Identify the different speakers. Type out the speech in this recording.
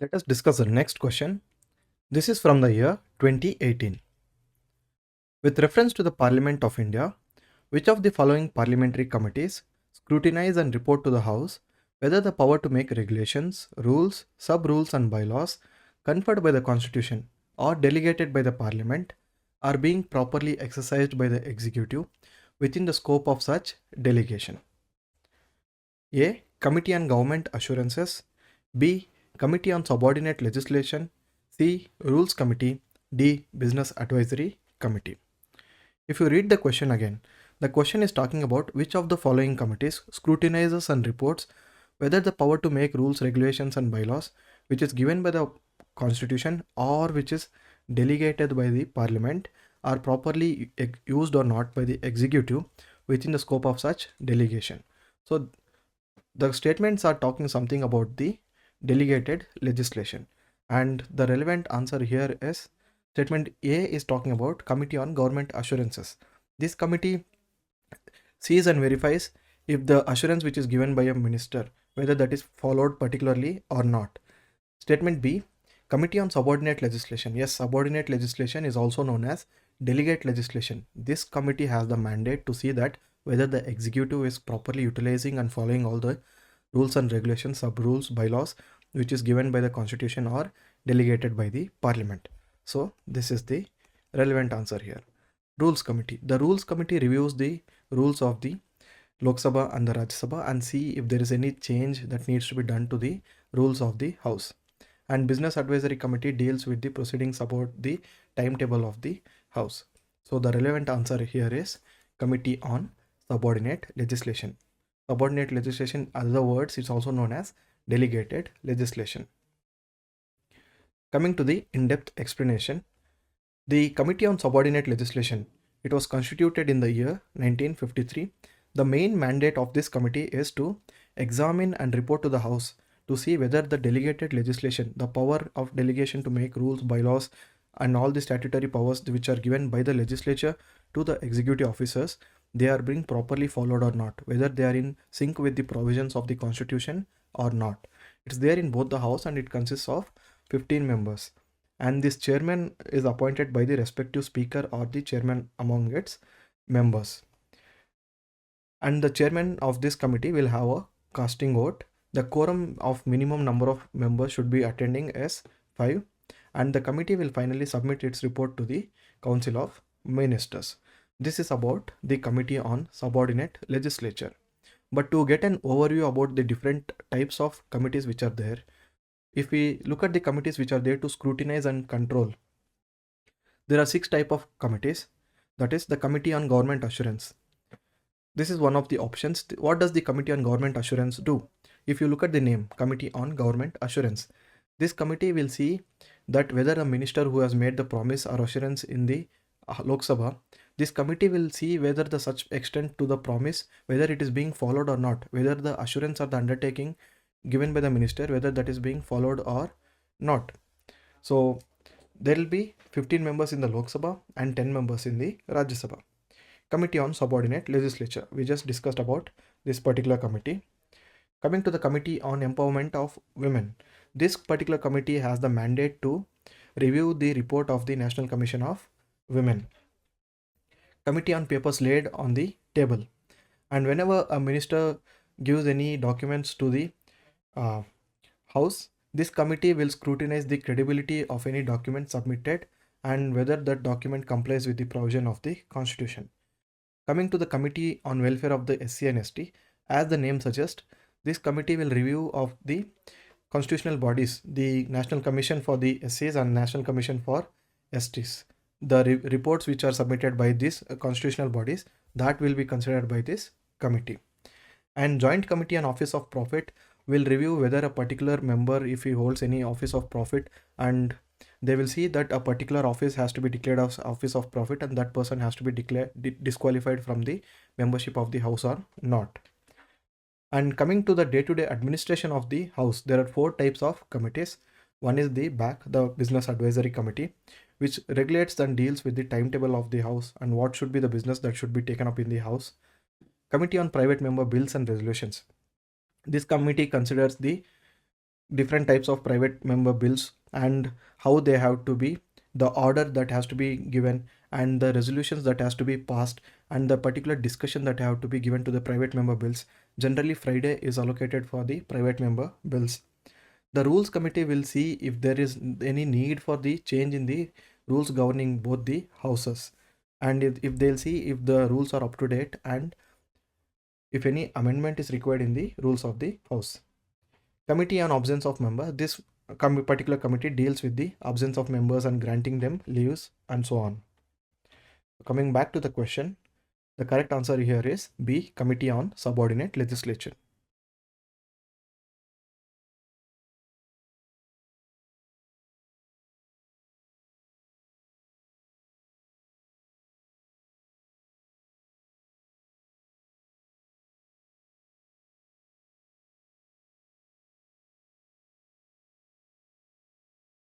Speaker 1: Let us discuss the next question. This is from the year 2018. With reference to the Parliament of India, which of the following parliamentary committees scrutinize and report to the House whether the power to make regulations, rules, sub-rules and bylaws conferred by the Constitution or delegated by the Parliament are being properly exercised by the Executive within the scope of such delegation? A. Committee on Government Assurances. B. Committee on Subordinate Legislation. C. Rules Committee. D. Business Advisory Committee. If you read the question again, the question is talking about which of the following committees scrutinizes and reports whether the power to make rules, regulations and bylaws which is given by the Constitution or which is delegated by the Parliament are properly used or not by the Executive within the scope of such delegation. So the statements are talking something about the delegated legislation, and the relevant answer here is statement A is talking about Committee on Government Assurances. This committee sees and verifies if the assurance which is given by a minister, whether that is followed particularly or not. Statement B, Committee on Subordinate Legislation. Yes, subordinate legislation is also known as delegate legislation. This committee has the mandate to see that whether the executive is properly utilizing and following all the rules and regulations, sub-rules, bylaws, which is given by the Constitution or delegated by the Parliament. So this is the relevant answer here. Rules Committee. The Rules Committee reviews the rules of the Lok Sabha and the Rajya Sabha and see if there is any change that needs to be done to the rules of the House. And Business Advisory Committee deals with the proceedings about the timetable of the House. So the relevant answer here is Committee on Subordinate Legislation. Subordinate legislation, other words, it's also known as delegated legislation. Coming to the in-depth explanation, the Committee on Subordinate Legislation, it was constituted in the year 1953. The main mandate of this committee is to examine and report to the House to see whether the delegated legislation, the power of delegation to make rules, bylaws, and all the statutory powers which are given by the legislature to the executive officers, they are being properly followed or not, whether they are in sync with the provisions of the Constitution or not. It's there in both the House and it consists of 15 members. And this chairman is appointed by the respective speaker or the chairman among its members. And the chairman of this committee will have a casting vote. The quorum of minimum number of members should be attending is 5, and the committee will finally submit its report to the Council of Ministers. This is about the Committee on Subordinate Legislature. But to get an overview about the different types of committees which are there, if we look at the committees which are there to scrutinize and control, there are 6 types of committees. That is the Committee on Government Assurance. This is one of the options. What does the Committee on Government Assurance do? If you look at the name, Committee on Government Assurance, this committee will see that whether a minister who has made the promise or assurance in the Lok Sabha, this committee will see whether the such extent to the promise, whether it is being followed or not, whether the assurance or the undertaking given by the minister, whether that is being followed or not. So there will be 15 members in the Lok Sabha and 10 members in the Rajya Sabha. Committee on Subordinate Legislature. We just discussed about this particular committee. Coming to the Committee on Empowerment of Women. This particular committee has the mandate to review the report of the National Commission of Women. Committee on Papers Laid on the Table. And whenever a minister gives any documents to the House, this committee will scrutinize the credibility of any document submitted and whether that document complies with the provision of the Constitution. Coming to the Committee on Welfare of the SC and ST, as the name suggests, this committee will review of the constitutional bodies, the National Commission for the SCs and National Commission for STs. The reports which are submitted by these constitutional bodies, that will be considered by this committee. And Joint Committee on Office of Profit will review whether a particular member, if he holds any office of profit, and they will see that a particular office has to be declared as office of profit and that person has to be disqualified from the membership of the House or not. And coming to the day-to-day administration of the House, there are 4 types of committees. One is the Business Advisory Committee, which regulates and deals with the timetable of the House and what should be the business that should be taken up in the House. Committee on Private Member Bills and Resolutions. This committee considers the different types of private member bills and how they have to be, the order that has to be given, and the resolutions that has to be passed, and the particular discussion that have to be given to the private member bills. Generally, Friday is allocated for the private member bills. The rules committee will see if there is any need for the change in the rules governing both the houses, and if they'll see if the rules are up to date and if any amendment is required in the rules of the house. Committee on absence of member. This particular committee deals with the absence of members and granting them leaves and so on. Coming back to the question, the correct answer here is B, Committee on Subordinate Legislation.